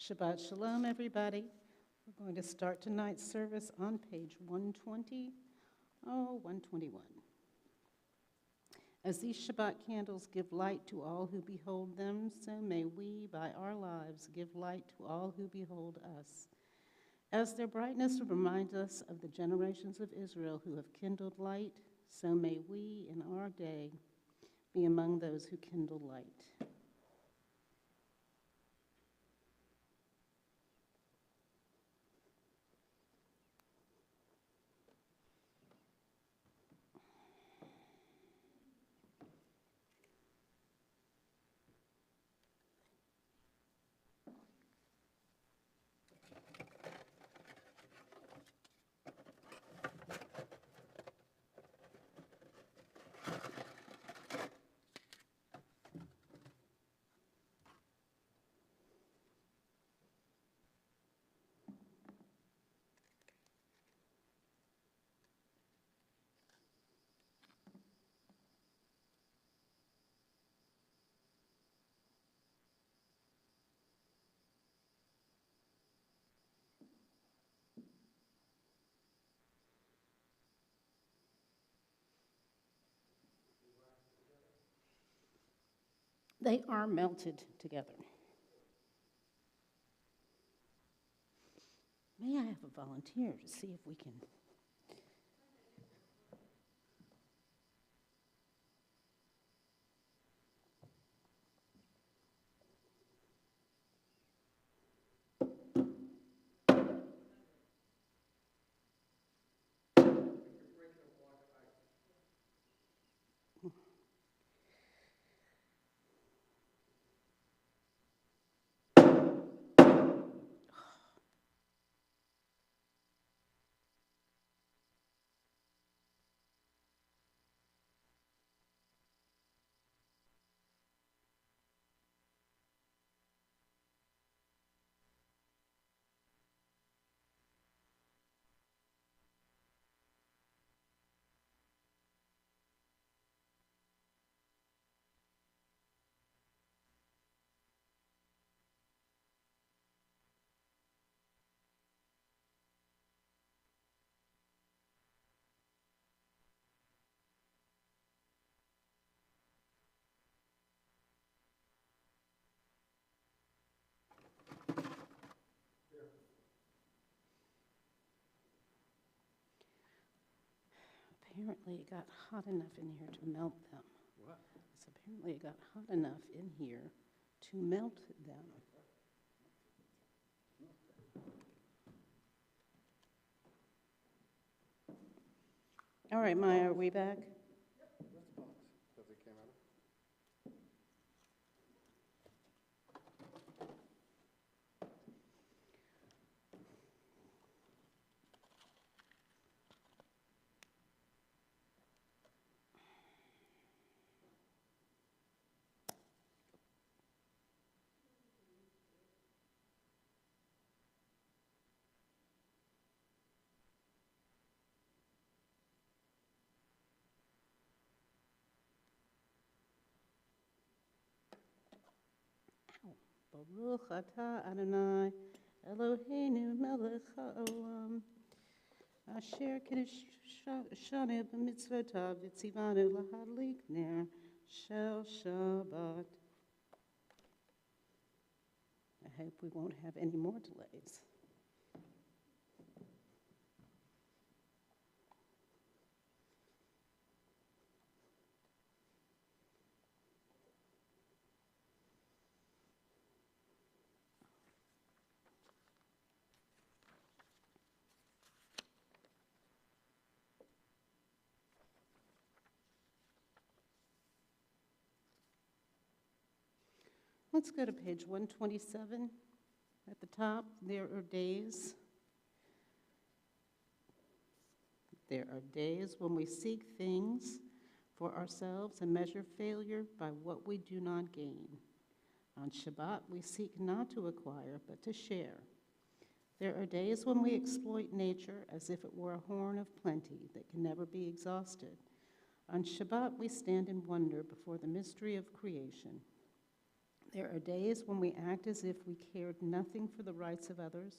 Shabbat Shalom, everybody. We're going to start tonight's service on page 121. As these Shabbat candles give light to all who behold them, so may we, by our lives, give light to all who behold us. As their brightness reminds us of the generations of Israel who have kindled light, so may we, in our day, be among those who kindle light. They are melted together. May I have a volunteer to see if we can? Apparently it got hot enough in here to melt them. What? So apparently it got hot enough in here to melt them. All right, Maya, are we back? Where's the box that they came out of? Baruch atah Adonai Eloheinu melech haolam asher kiddushanu b'mitzvotav v'tzivanu lahadlik ner shel Shabbat. I hope we won't have any more delays. Let's go to page 127. At the top, there are days. There are days when we seek things for ourselves and measure failure by what we do not gain. On Shabbat, we seek not to acquire, but to share. There are days when we exploit nature as if it were a horn of plenty that can never be exhausted. On Shabbat, we stand in wonder before the mystery of creation. There are days when we act as if we cared nothing for the rights of others.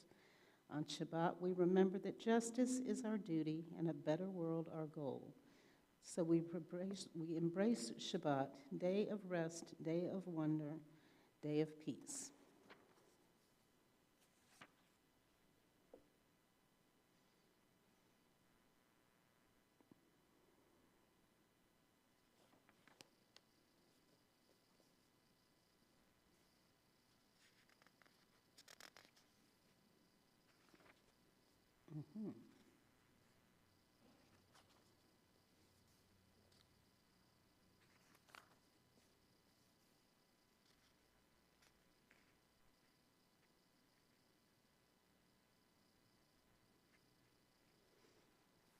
On Shabbat, we remember that justice is our duty and a better world our goal. So we embrace Shabbat, day of rest, day of wonder, day of peace. Mhm.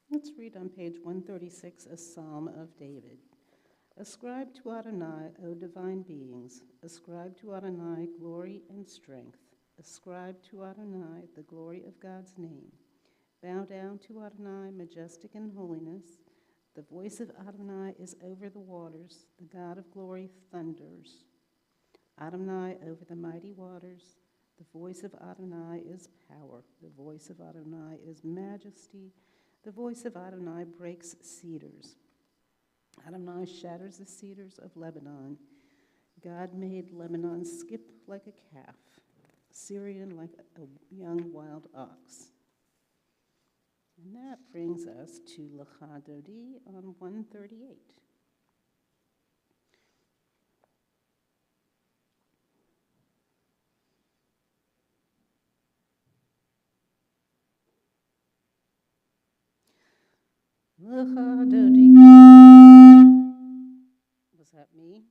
Let's read on page 136 a psalm of David. Ascribe to Adonai, O divine beings, ascribe to Adonai glory and strength. Ascribe to Adonai the glory of God's name. Bow down to Adonai, majestic in holiness. The voice of Adonai is over the waters. The God of glory thunders. Adonai over the mighty waters. The voice of Adonai is power. The voice of Adonai is majesty. The voice of Adonai breaks cedars. Adonai shatters the cedars of Lebanon. God made Lebanon skip like a calf, Syrian like a young wild ox. And that brings us to Lecha Dodi on 138. Lecha Dodi. Was that me?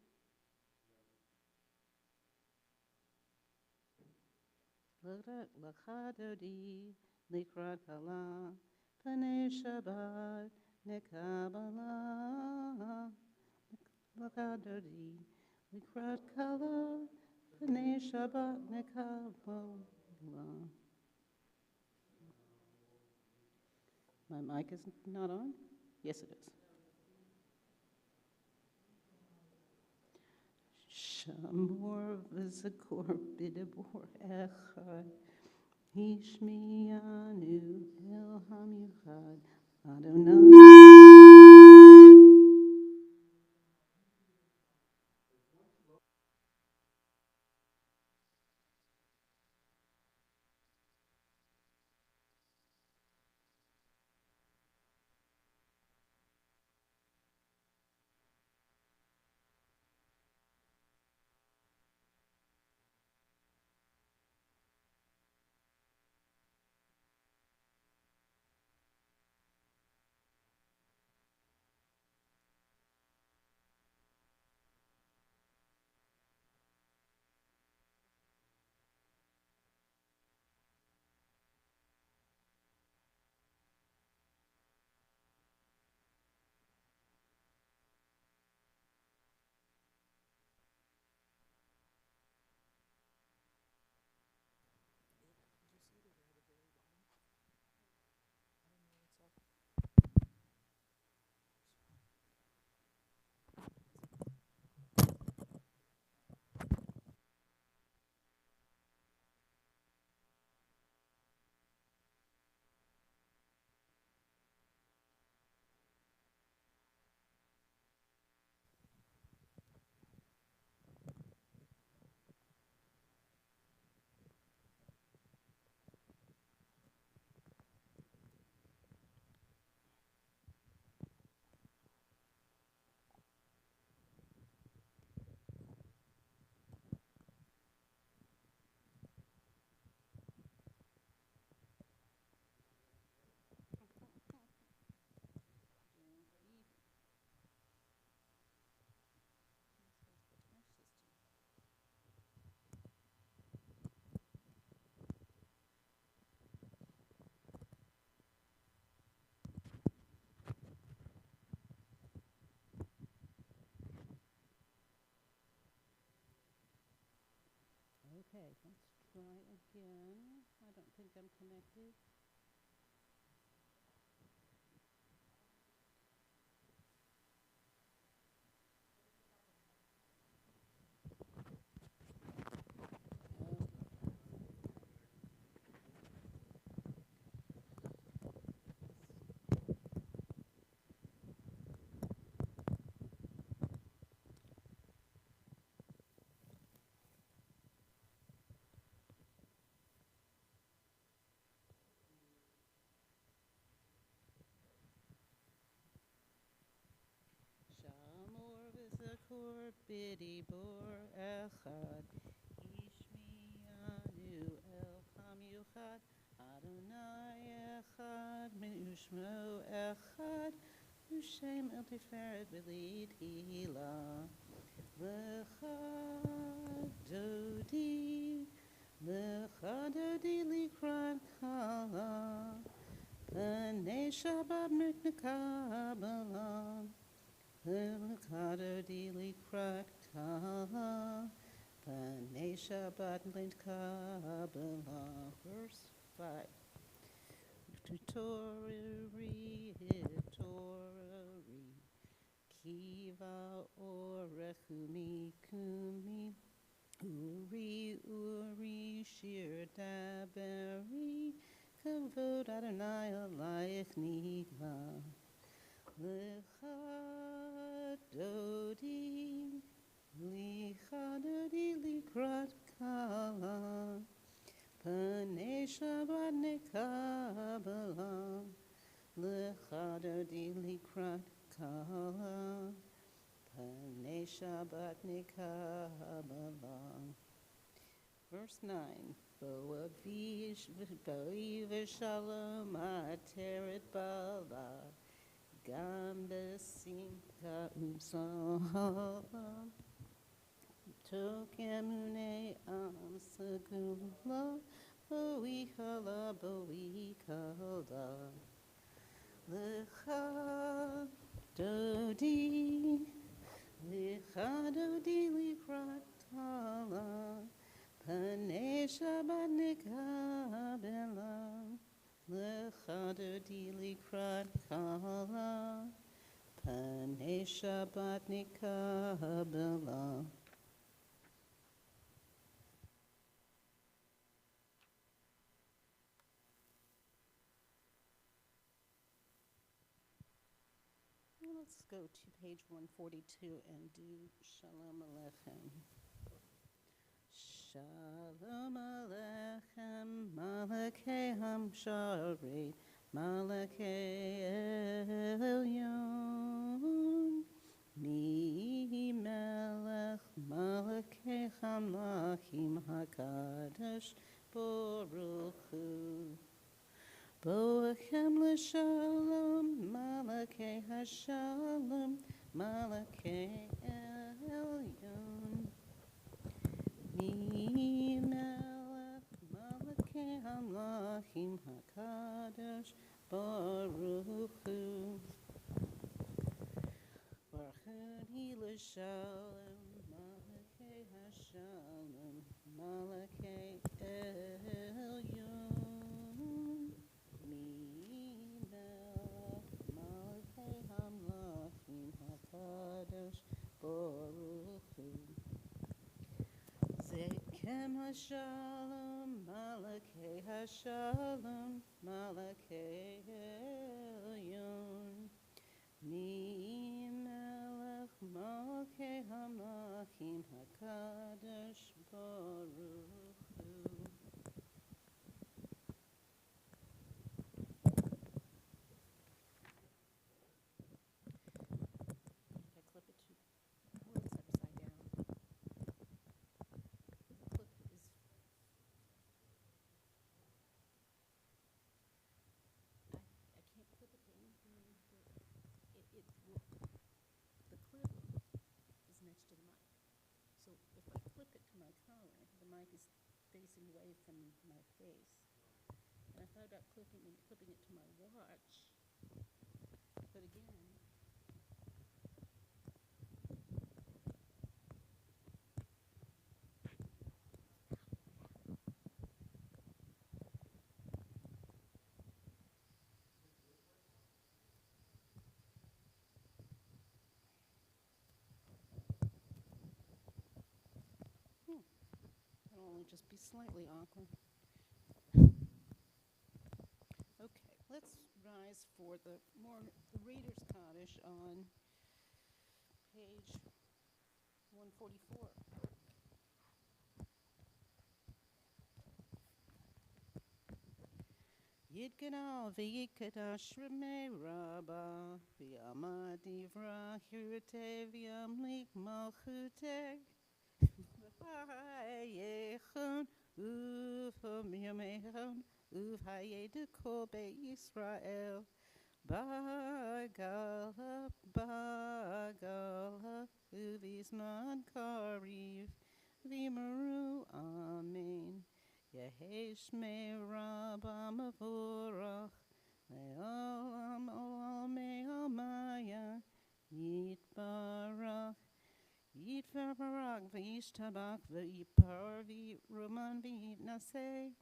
Lecha Dodi, Likrat Kala, Panei Shabbat, Nekabbalah. Lecha Dodi, Likrat Kala, Panei Shabbat, Nekabbalah. My mic is not on? Yes, it is. Shamor v'zakor b'debor echad, Hishmiyanu el hamichad, Adonai. Okay, let's try again. I don't think I'm connected. bor bidi bor echad. Ishmianu el Yuchad Adonai echad Ushmo echad Ushem el Tiferet B'li Tehila Lecha Dodi Likrat Kala B'nei Shabbat Miknekabalam Lecha Dodi Likrat Kala B'nei Shabbat Miknekabalam. Verse 5. Tutori Kiva Orechumi Kumi Uri Shir Daberi Kavod Adonai Alayich Nigla Lecha Dodi Likrat Kala Panei Shabbat Nekabalam Lecha Dodi Likrat Kala Panei Shabbat Nekabalam. Verse 9. Bo'avish v'shalom ateret bala Gam besimcha u'salam Tokemune am segula Bo'ichala Lecha Dodi Likrat Kala Panei Shabbat Nekabalam Lecha Dodi Likrat Kala Panei Shabbat Nekabalam. Let's go to page 142 and do Shalom Aleichem. Shalom Aleichem, Malakei Hamsharet, Malakei Elyon. Mi Melech, Malakei Hamlachim HaKadosh Baruch Hu. Bo'achem l'shalom, Malakei Hashalom, Malakei Elyon. Mi Melech, Malakei Hamlachim HaKadosh Baruch Hu. Baruch l'shalom, Malakei Hashalom, Malakei Elyon. Kadosh Baruch Hu. Zekem Hashalom, Malakei Hashalom, Malakei Elyon. Mi Melech Malakei Hamlachim HaKadosh Baruch Hu. Facing away from my face. And I thought about clipping it to my watch. But again, it'll only just be slightly awkward. Okay, let's rise for the Reader's Kaddish on page 144. Yidgadal v'yikadash Shemei Rabba v'yama divra hirute v'yamlik malchutek v'hayechon uv'yamechon uv'hayedekol be'Yisrael Bagala bagala uv'izman kariv v'yimaru amen Yehesh me Rabba Mavorach Le'olam olam me'omaya Yitbarach Yitvarach V'yishtabach V'yipar V'yiruman V'yitnaseh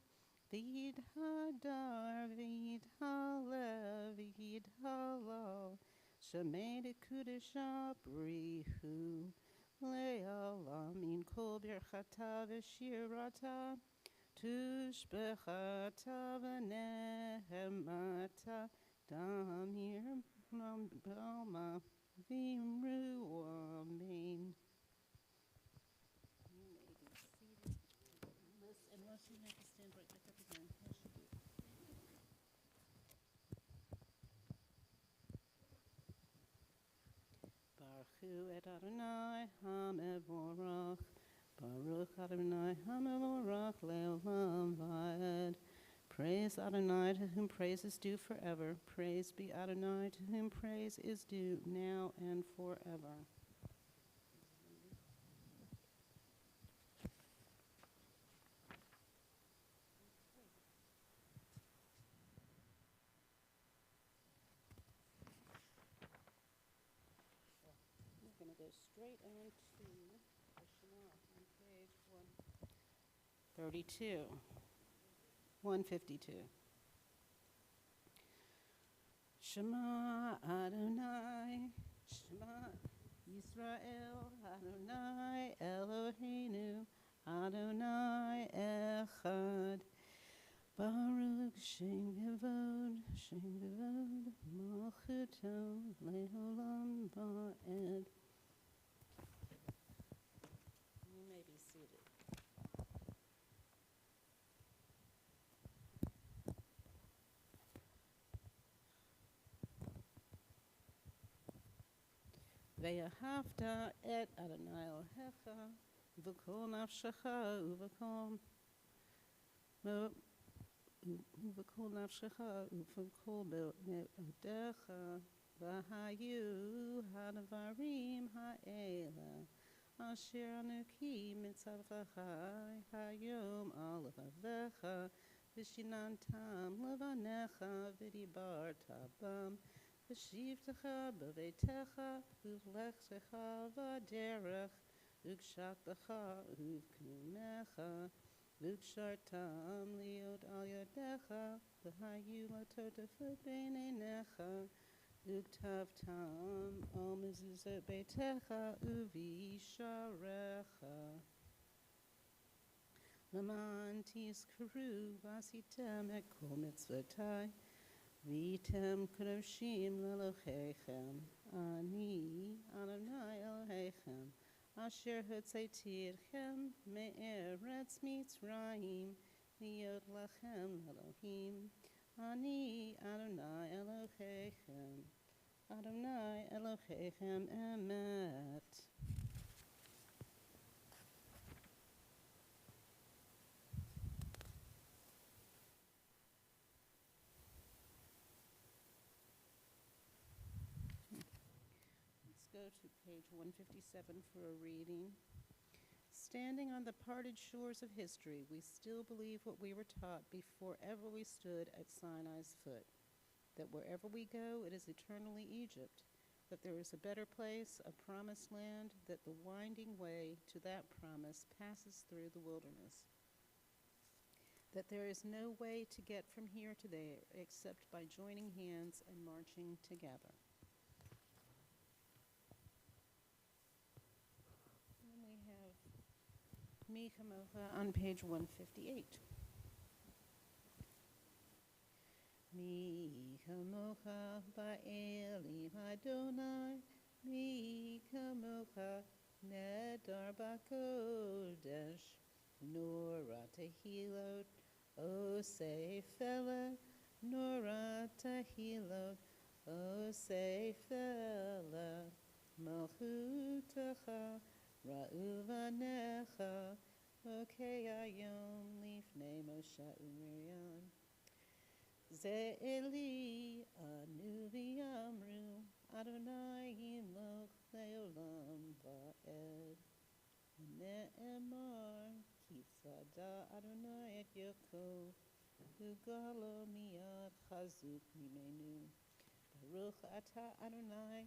V'yidhadar V'yidhalel V'yidhalal Shemei Dekudesha Brihu Le'olam in kol birchata v'shirata Tushbechata v'nehemata damir balma v'imru amen. You may be seated. Unless you have to stand right back up again. Yes, you do. Baruch et Adonai HaMevorach Baruch Adonai HaMevorach Le'olam Va'ed. Praise Adonai, to whom praise is due forever. Praise be Adonai, to whom praise is due now and forever. We're going to go straight on to the Shema on page 132. 152. Shema Adonai, Shema Yisrael, Adonai Eloheinu, Adonai Echad. Baruch Shem Kavod, Malchuto Le'olam Va'ed. You may be seated. Ve'ahavta et Adonai Elohecha v'kol nafshecha uv'kol nafshecha uv'kol be'odecha v'hayu hadavarim ha'ela asher anuki mitzavachai hayom al levavecha v'shinantam levanecha v'dibarta bam V'shivtecha b'veitecha uv'lechtecha v'derech u'kshattecha uv'knumecha v'kshartam liot al yodecha v'hayu latotefut b'neinecha u'ktavtam al mezuzot beitecha uv'yisharecha Laman tizkaru v'asitem et kol mitzvotai Vitem kadoshim leloheichem, ani Adonai Eloheichem, asher hotzeitirchem me'eretz Mitzrayim, liot lachem Elohim, ani Adonai Eloheichem, Adonai Eloheichem emet. Go to page 157 for a reading. Standing on the parted shores of history, we still believe what we were taught before ever we stood at Sinai's foot, that wherever we go, it is eternally Egypt, that there is a better place, a promised land, that the winding way to that promise passes through the wilderness, that there is no way to get from here to there except by joining hands and marching together. Mi Chamocha on page 158. Mi Chamocha ba'elim Adonai, Mi Chamocha nedar ba'kodesh, Nora tehilot, Osei felet, Nora tahilot, O Seifela, Malchutacha, Ra'uvanecha, Okayayom, Lifnei Moshe Umiriam. Ze Eli, Anu V'yamru, Adonai Yimloch Leolam Va'ed. Ne'emar, Kisada Adonai et Yaakov, Ugalo miyad chazuk mimenu. Baruch ata Adonai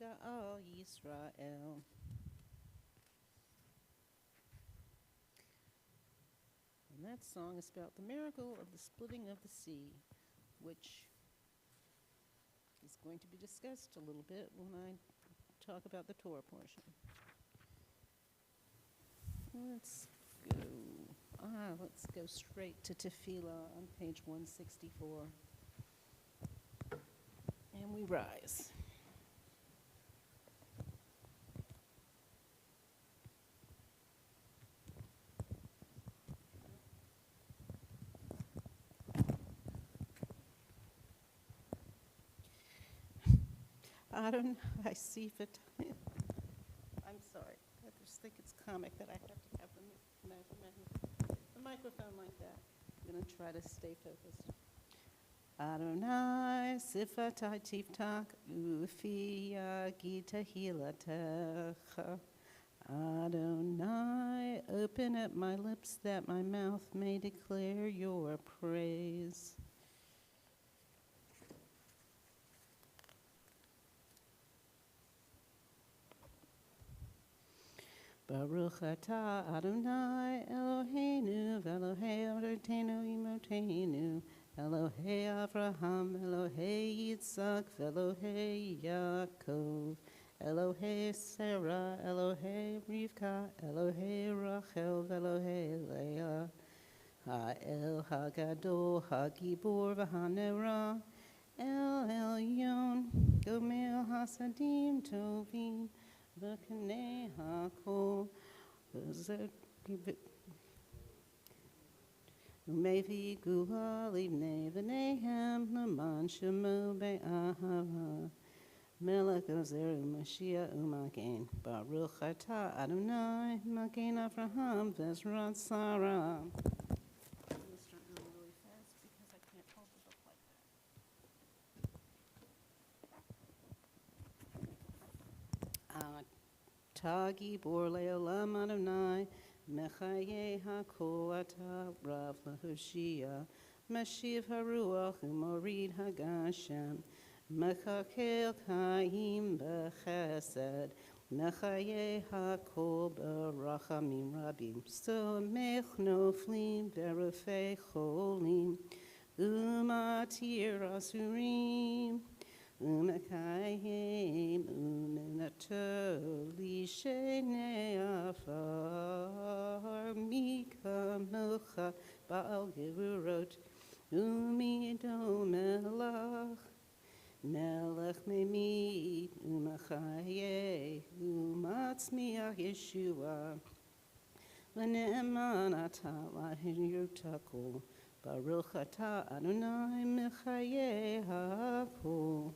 Ga'al Yisrael. And that song is about the miracle of the splitting of the sea, which is going to be discussed a little bit when I talk about the Torah portion. Let's go straight to Tefillah on page 164. And we rise. I see it. I'm sorry. I just think it's comic that I have to have the microphone like that. I'm going to try to stay focused. Adonai sifatai tiftak ufi yagita hilatecha. Adonai, open up my lips that my mouth may declare your praise. Baruch atah Adonai Eloheinu v'Elohei Avrotenu Imotenu Elohei Avraham Elohei Yitzhak v'Elohei Yaakov Elohei Sarah Elohei Rivka Elohei Rachel v'Elohei Leah Ha'el Hagadol Hagibor v'Hanera El Elyon Gomel Hasadim Tovim V'kanei hakol Umevi guha livnei v'neihem Laman shemo be'ahava Melech ozer u'mashiach u'magen Baruch atah Adonai Magen Avraham v'ezrat Sarah. I'm going to start going really fast because I can't hold the book like that. Tagi bor le'olam Adonai, mechaye hakol ata rav lahoshia, mashiv haruach u'morid hagashem, mechakel chaim b'chesed, mechaye hakol b'rachamim rabim, somech noflim v'rofei cholim, u'matir asurim, Umekayim unenato lishenei afar mikamelcha ba'al gevurot umido melach melech memid umechaye umatzmiach Yeshua v'ne'eman ata lahin yotakol Baruch ata Adonai mechaye hakol.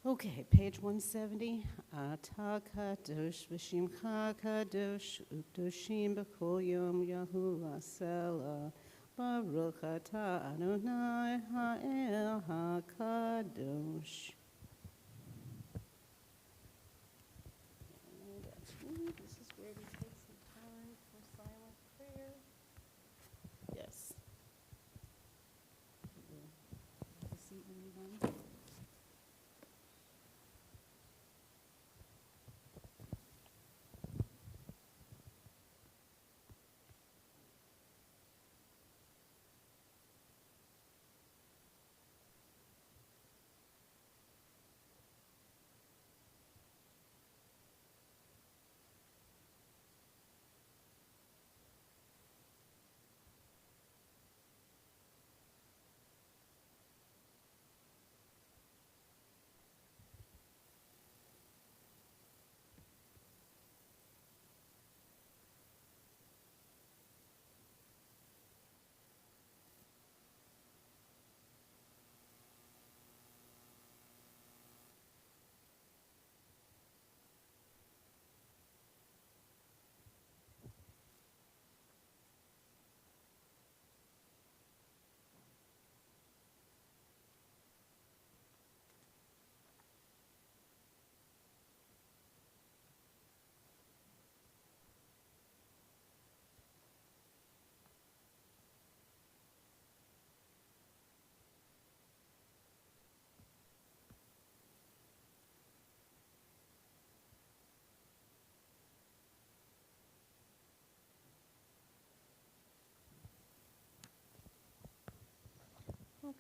Okay, page 170. Ata kadosh v'shimcha kadosh u'kdoshim b'kol yom Yahuwah Selah. Baruch ata Adonai ha'el hakadosh. This is where we take some time for silent prayer. Yes. Have a seat when you're done.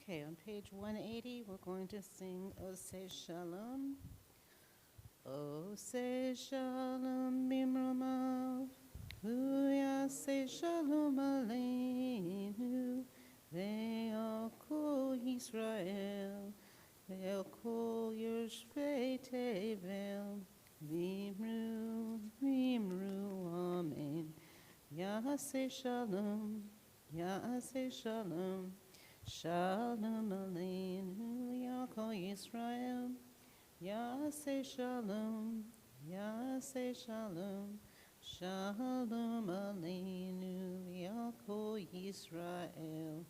Okay, on page 180, we're going to sing O Say Shalom. O Say Shalom Bimromav, Hu Yaseh Shalom Aleinu, Ve'al Kol Yisrael, Ve'al Kol Yoshvei Tevel, Vimru, Vimru, Amen. Yaseh Shalom, Yaseh Shalom, Shalom Aleinu, Ya'kol Yisrael, Yaseh Shalom, Yaseh Shalom, Shalom Aleinu, Ya'kol Yisrael.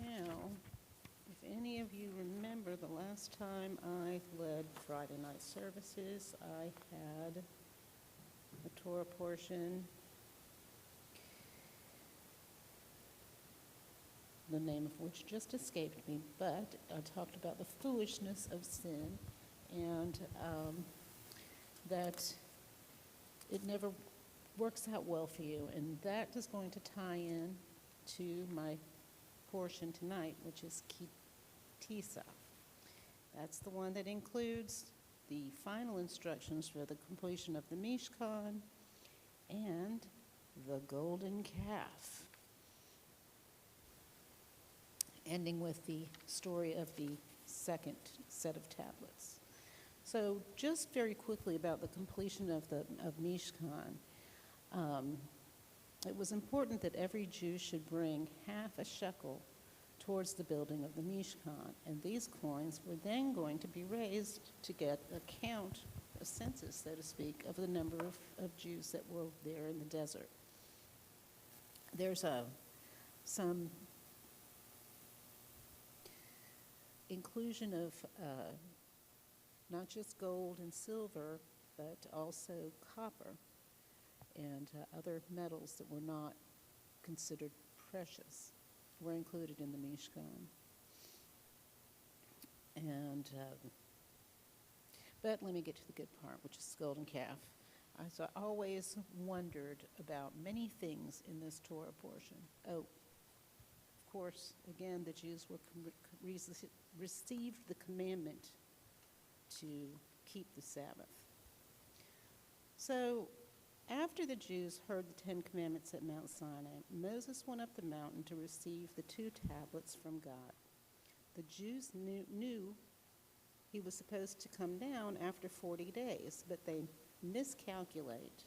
Now, if any of you remember the last time I led Friday night services, I had a Torah portion, the name of which just escaped me, but I talked about the foolishness of sin and that it never works out well for you. And that is going to tie in to my portion tonight, which is Kitisa. That's the one that includes the final instructions for the completion of the Mishkan and the golden calf, ending with the story of the second set of tablets. So just very quickly about the completion of Mishkan. It was important that every Jew should bring half a shekel towards the building of the Mishkan, and these coins were then going to be raised to get a count, a census, so to speak, of the number of Jews that were there in the desert. There's some inclusion of not just gold and silver, but also copper and other metals that were not considered precious were included in the Mishkan. And but let me get to the good part, which is the golden calf. I always wondered about many things in this Torah portion. Oh, of course, again, the Jews were received the commandment to keep the Sabbath. So after the Jews heard the 10 Commandments at Mount Sinai, Moses went up the mountain to receive the 2 tablets from God. The Jews knew he was supposed to come down after 40 days, but they miscalculate,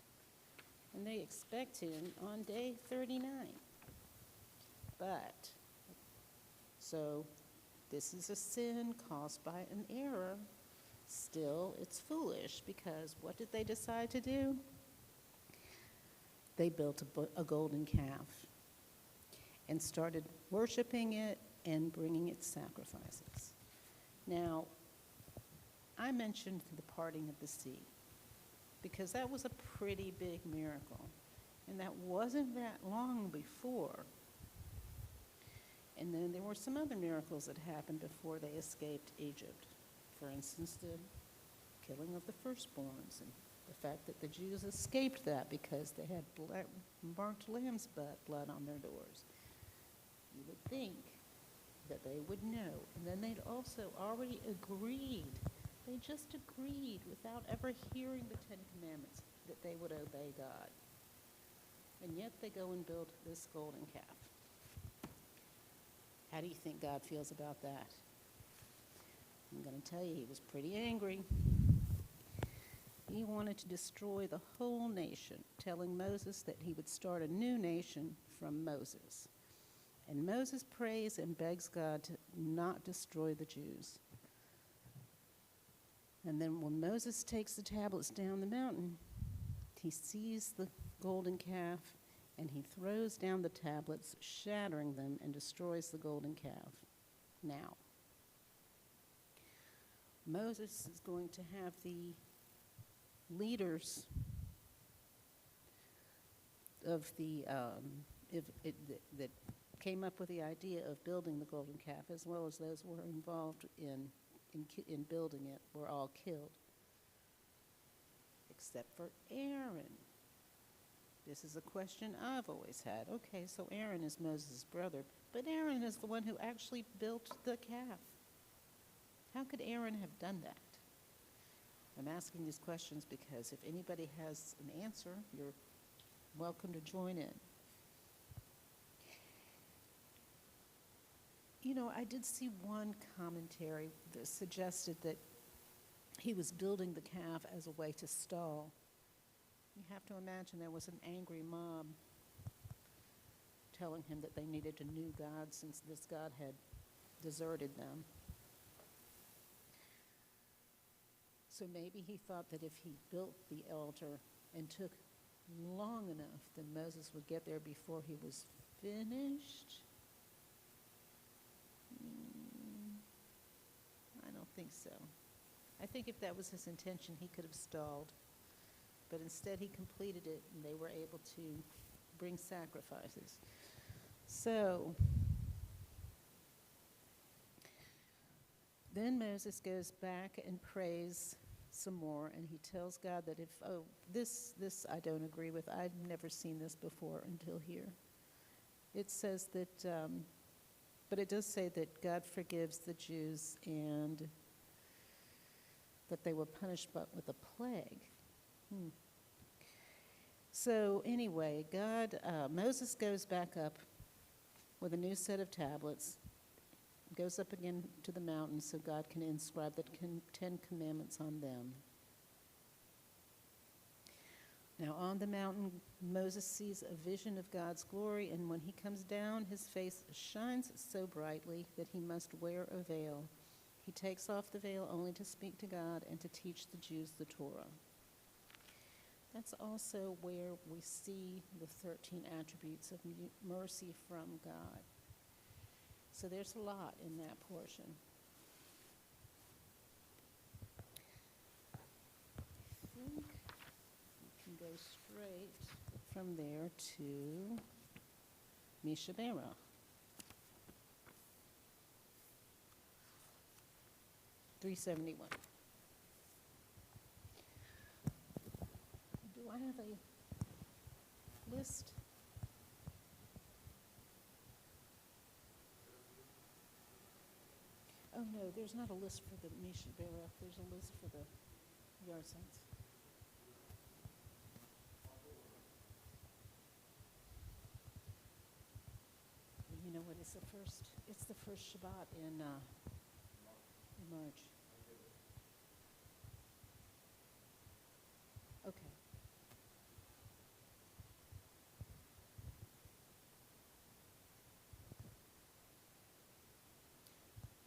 and they expect him on day 39. But, so this is a sin caused by an error. Still, it's foolish, because what did they decide to do? They built a golden calf and started worshiping it and bringing it sacrifices. Now, I mentioned the parting of the sea because that was a pretty big miracle, and that wasn't that long before. And then there were some other miracles that happened before they escaped Egypt. For instance, the killing of the firstborns, and the fact that the Jews escaped that because they had burnt lamb's blood on their doors. You would think that they would know. And then they'd also already agreed. They just agreed without ever hearing the 10 Commandments that they would obey God. And yet they go and build this golden calf. How do you think God feels about that? I'm going to tell you, he was pretty angry. He wanted to destroy the whole nation, telling Moses that he would start a new nation from Moses. And Moses prays and begs God to not destroy the Jews. And then when Moses takes the tablets down the mountain, he sees the golden calf, and he throws down the tablets, shattering them, and destroys the golden calf. Now, Moses is going to have the leaders of that came up with the idea of building the golden calf, as well as those who were involved in building it, were all killed, except for Aaron. This is a question I've always had. Okay, so Aaron is Moses' brother, but Aaron is the one who actually built the calf. How could Aaron have done that? I'm asking these questions because if anybody has an answer, you're welcome to join in. You know, I did see one commentary that suggested that he was building the calf as a way to stall. You have to imagine there was an angry mob telling him that they needed a new god since this god had deserted them. So maybe he thought that if he built the altar and took long enough, then Moses would get there before he was finished. I don't think so. I think if that was his intention, he could have stalled. But instead, he completed it, and they were able to bring sacrifices. So, then Moses goes back and prays some more, and he tells God that if, this I don't agree with. I've never seen this before until here. It says that, but it does say that God forgives the Jews and that they were punished but with a plague. So anyway, Moses goes back up with a new set of tablets, goes up again to the mountain so God can inscribe the 10 Commandments on them. Now on the mountain, Moses sees a vision of God's glory, and when he comes down, his face shines so brightly that he must wear a veil. He takes off the veil only to speak to God and to teach the Jews the Torah. That's also where we see the 13 attributes of mercy from God. So there's a lot in that portion. I think we can go straight from there to Mishabera. $371. Do I have a list? Oh no, there's not a list for the Mishabera. There's a list for the yard signs. You know what? It's the first Shabbat in March. Okay.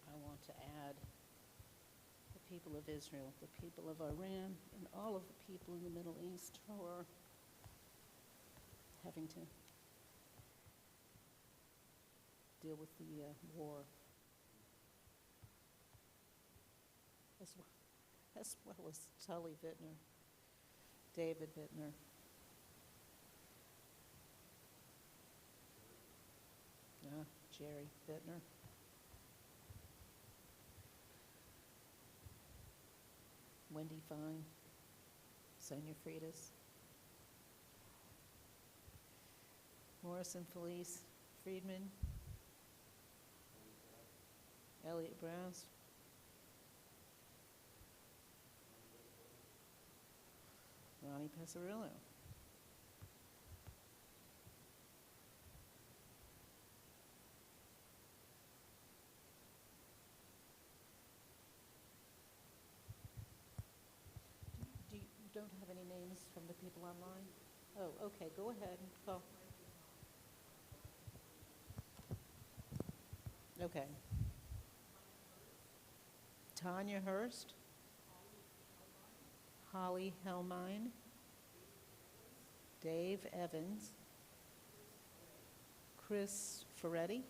I want to add the people of Israel, the people of Iran, and all of the people in the Middle East who are having to deal with the war, as well as Tully Vittner, David Vittner. Jerry Vittner. Wendy Fine, Sonia Freitas, Morrison Felice Friedman, Elliot Browse, Ronnie Pesarillo. You don't have any names from the people online? Oh, okay, go ahead and call. Okay. Tanya Hurst, Holly Helmine, Dave Evans, Chris Ferretti,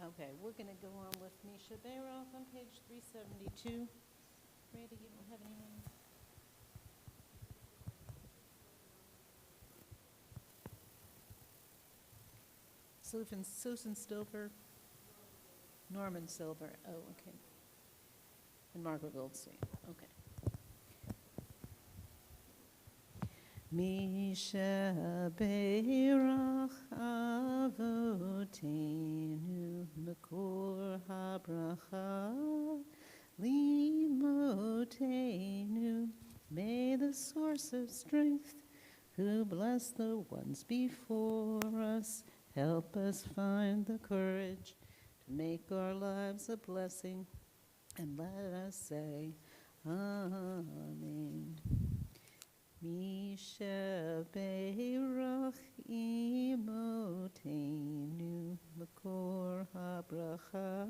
okay, we're going to go on with Misha Bayroff on page 372. Randy, you don't have any names? Susan Silver, Norman Silver. Oh, okay. And Margaret Goldstein. Okay. Misha Beirach Avotenu Makor HaBracha Limotenu. May the source of strength, who bless the ones before us, help us find the courage to make our lives a blessing, and let us say, Amen. Misha Beirach Imotenu Makor HaBracha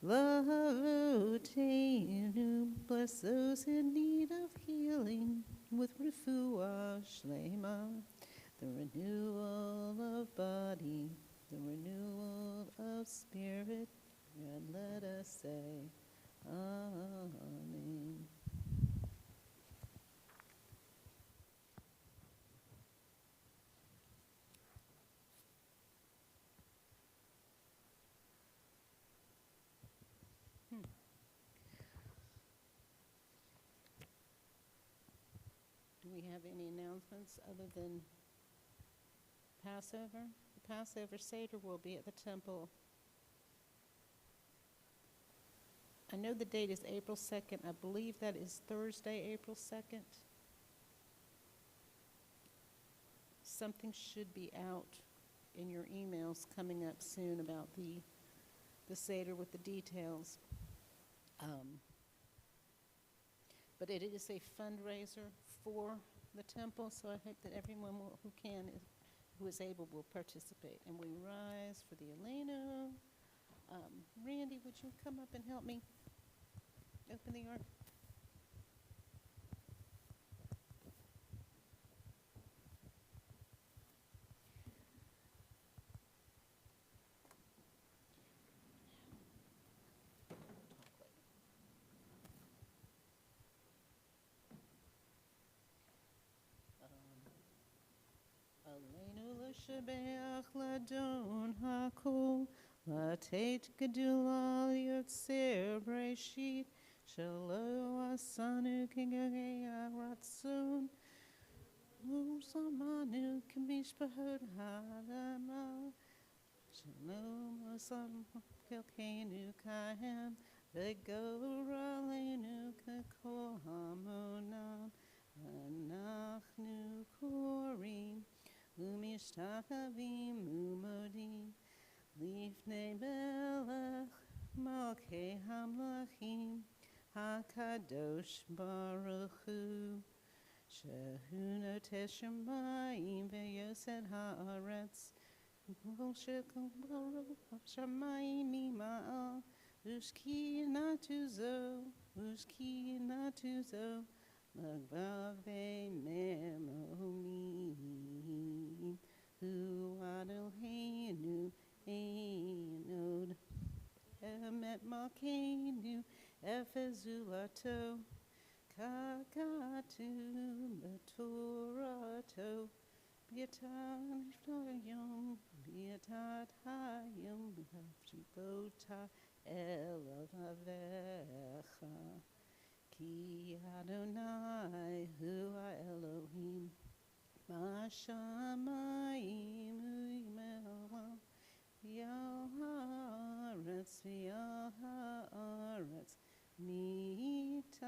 Lavotenu. Bless those in need of healing with refuah shlema, the renewal of body, the renewal of spirit, and let us say, Amen. Do we have any announcements other than Passover? The Passover Seder will be at the temple. I know the date is April 2nd. I believe that is Thursday, April 2nd. Something should be out in your emails coming up soon about the Seder with the details. But it is a fundraiser for the temple, so I hope that everyone who is able will participate. And we rise for the Eleno. Randy, would you come up and help me open the ark? Aleinu l'shabeach ladon hakol, latet gedula yotzer breshit, shelo asanu kengegei aratzon, usamanu k'mishpahot ha'adama, shalom osam kelkenu kahem, v'goralenu k'kol hamonam, anachnu korim, Umishtachavim umodim lifnei melech malkei hamlachim hakadosh baruch hu shehu notesh shamayim veyosed haaretz kol shekol shamayim mima'al ushki natuzo Magvave memomim hu Eloheinu einod emet malkeinu efezulato kakatu betorato biatat hayom hashibota elavavecha Ki Adonai hu Elohim Mashamayim u'yimelam V'yal haaretz mitat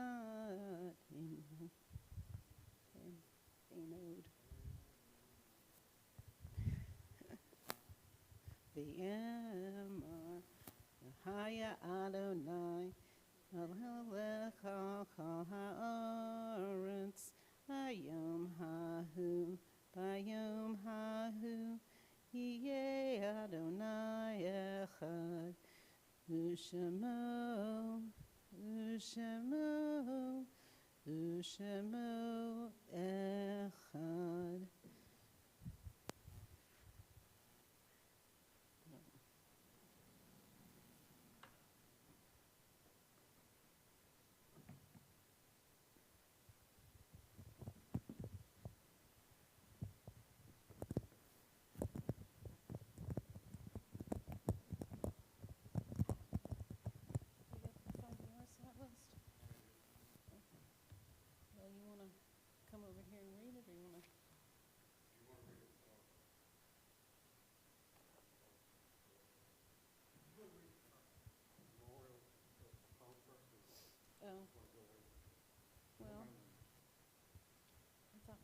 enod V'yemar Haya Adonai Alelecha kol haaretz bayom hahu yeh Adonai echad u'shemo echad.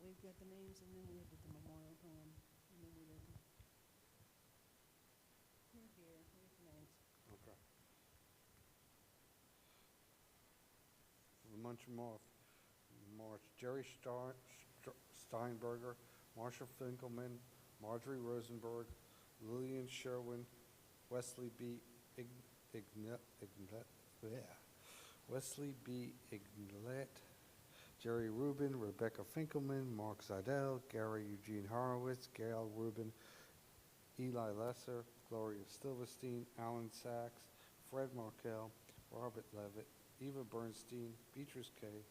they've got the names, and then we did the memorial poem, and then we did. Here's the names. Okay. For the Munch Moth, March, Jerry Steinberger, Marsha Finkelman, Marjorie Rosenberg, Lillian Sherwin, Wesley B. Wesley B. Iglet, Jerry Rubin, Rebecca Finkelman, Mark Zidell, Gary Eugene Horowitz, Gail Rubin, Eli Lesser, Gloria Silverstein, Alan Sachs, Fred Markel, Robert Levitt, Eva Bernstein, Beatrice Kay,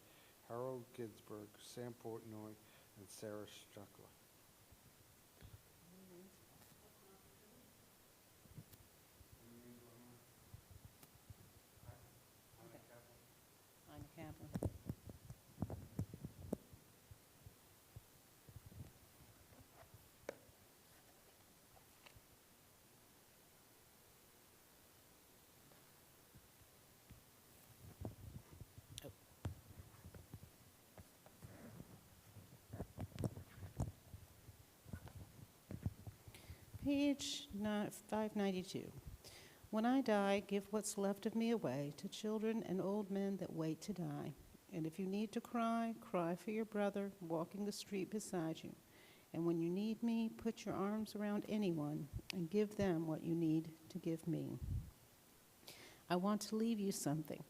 Harold Ginsberg, Sam Portnoy, and Sarah Struckler. Ina Kaplan. Page 592. When I die, give what's left of me away to children and old men that wait to die. And if you need to cry, cry for your brother walking the street beside you. And when you need me, put your arms around anyone and give them what you need to give me. I want to leave you something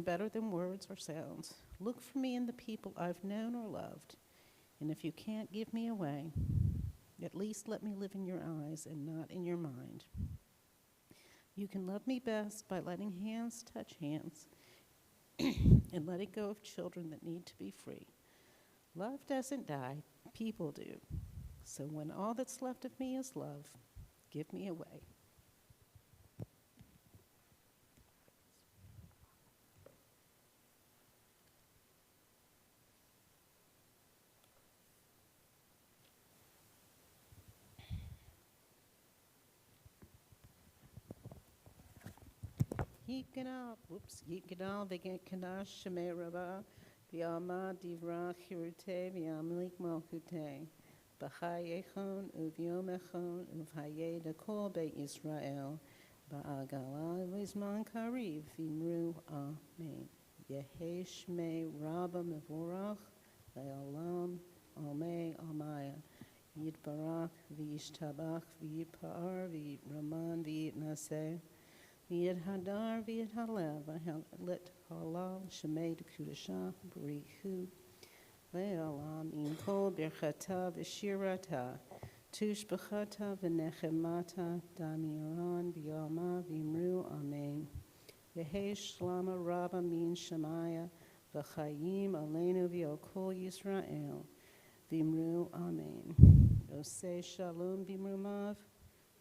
better than words or sounds. Look for me in the people I've known or loved. And if you can't give me away, at least let me live in your eyes and not in your mind. You can love me best by letting hands touch hands and letting go of children that need to be free. Love doesn't die, people do. So when all that's left of me is love, give me away. Yikanal, Vigekanash, Shemeraba, Vyama, Divra, Hirute, Vyamlik Malkute, Bahayechon, Uvyomechon, Uvhaye, Dekol Be Israel, Ba'agala, Vizman Kariv, Vimru, Amen. Yehesh me Rabba Mevorach, Le'olam, Almei, Almaya, Yidbarak, Vishtabach, Vipar, Viraman, Vitnase, V'yid hadar v'yid halev v'halet halal shemei d'kudashah b'richu ve'olam in kol birchata v'shirata tushbachata v'nechemata damiran v'yama v'imru amen v'hei shlama rabba min shemaya v'chayim aleinu v'yokol Yisrael v'imru amen Osei shalom b'imrumav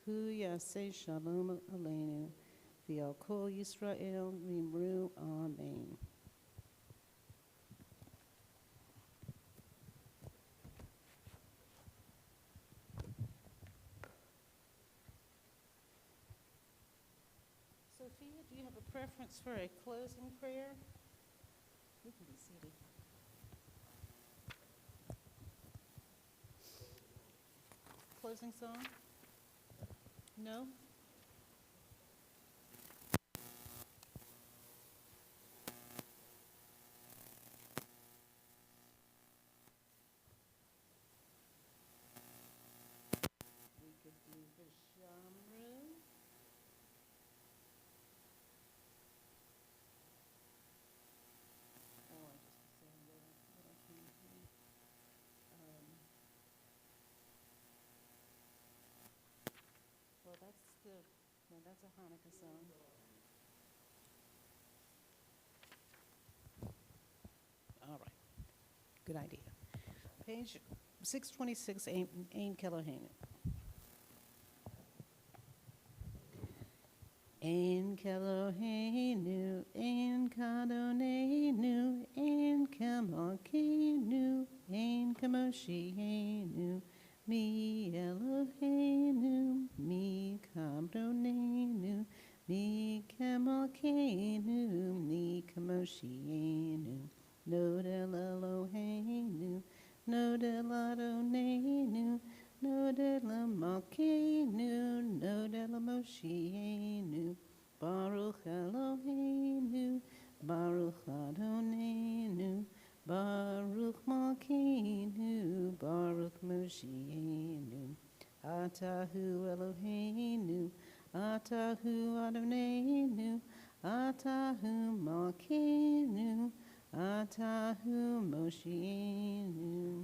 hu yasei shalom aleinu V'yokol Yisrael v'imru amen. Sophia, do you have a preference for a closing prayer? We can be seated. Closing song? No? That's a Hanukkah song. All right. Good idea. Page 626, Ein Kelohenu. Ein Kelohenu, Ein Kadonenu, Ein Kamalkenu, Ein Kamoshienu, Mi Eloheinu, Mi Kabronenu, Mi Kamalkenu, Mi Kamoshienu, Nodel Eloheinu, Nodel Adonenu, Nodel Malkeinu, Nodel Moshienu, Baruch Eloheinu, Baruch Adonenu, Baruch Malkeinu, Baruch Moshienu, Atahu Eloheinu, Atahu Adonenu, Atahu Malkeinu, Atahu Moshienu.